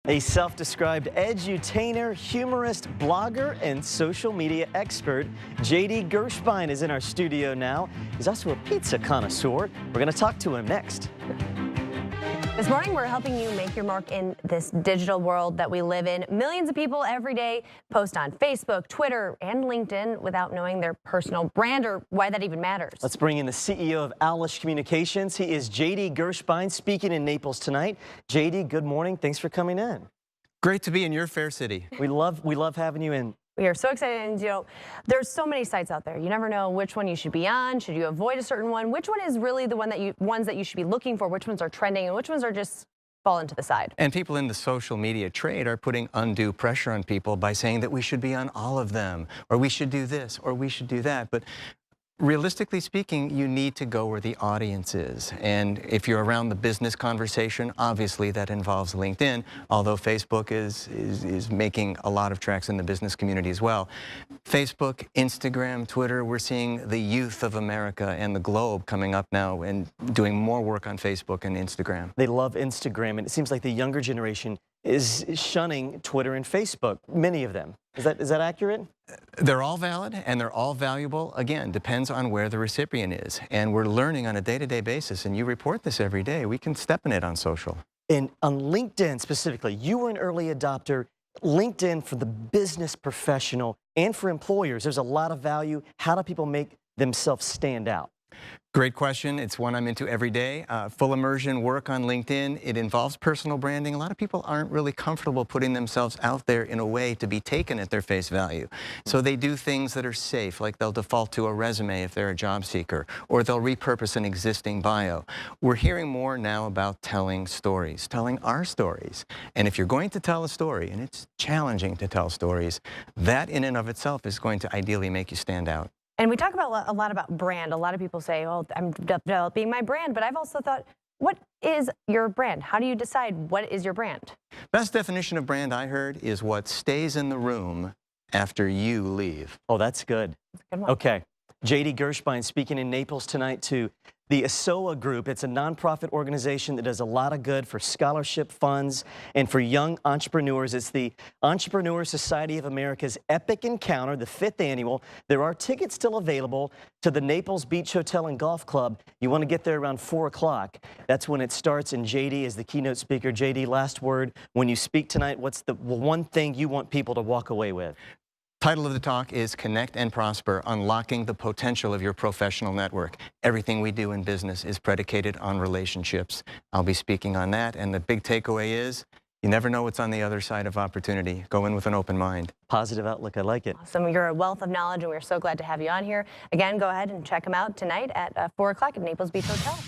A self-described edutainer, humorist, blogger, and social media expert, JD Gershbein is in our studio now. He's also a pizza connoisseur. We're going to talk to him next. This morning, we're helping you make your mark in this digital world that we live in. Millions of people every day post on Facebook, Twitter, and LinkedIn without knowing their personal brand or why that even matters. Let's bring in the CEO of Owlish Communications. He is JD Gershbein, speaking in Naples tonight. JD, good morning. Thanks for coming in. Great to be in your fair city. We love having you in. We are so excited. And, there's so many sites out there. You never know which one you should be on. Should you avoid a certain one? Which one is really the ones that you should be looking for? Which ones are trending and which ones are just falling to the side? And people in the social media trade are putting undue pressure on people by saying that we should be on all of them, or we should do this, or we should do that. But realistically speaking, you need to go where the audience is. And if you're around the business conversation, obviously that involves LinkedIn, although Facebook is making a lot of tracks in the business community as well. Facebook, Instagram, Twitter, we're seeing the youth of America and the globe coming up now and doing more work on Facebook and Instagram. They love Instagram, and it seems like the younger generation is shunning Twitter and Facebook, many of them. Is that accurate? They're all valid and they're all valuable. Again, depends on where the recipient is. And we're learning on a day-to-day basis, and you report this every day. We can step in it on social. And on LinkedIn specifically, you were an early adopter. LinkedIn for the business professional and for employers, there's a lot of value. How do people make themselves stand out? Great question. It's one I'm into every day. Full immersion work on LinkedIn. It involves personal branding. A lot of people aren't really comfortable putting themselves out there in a way to be taken at their face value. So they do things that are safe, like they'll default to a resume if they're a job seeker, or they'll repurpose an existing bio. We're hearing more now about telling stories, telling our stories. And if you're going to tell a story, and it's challenging to tell stories, that in and of itself is going to ideally make you stand out. And we talk about a lot about brand. A lot of people say, oh, I'm developing my brand. But I've also thought, what is your brand? How do you decide what is your brand? Best definition of brand I heard is what stays in the room after you leave. Oh, that's good. That's a good one. Okay. JD Gershbein speaking in Naples tonight to the ASOA Group. It's a nonprofit organization that does a lot of good for scholarship funds and for young entrepreneurs. It's the Entrepreneur Society of America's Epic Encounter, the 5th annual. There are tickets still available to the Naples Beach Hotel and Golf Club. You want to get there around 4 o'clock. That's when it starts, and JD is the keynote speaker. JD, last word. When you speak tonight, what's the one thing you want people to walk away with? Title of the talk is Connect and Prosper, Unlocking the Potential of Your Professional Network. Everything we do in business is predicated on relationships. I'll be speaking on that, and the big takeaway is you never know what's on the other side of opportunity. Go in with an open mind. Positive outlook. I like it. Awesome. You're a wealth of knowledge, and we're so glad to have you on here. Again, go ahead and check them out tonight at 4 o'clock at Naples Beach Hotel.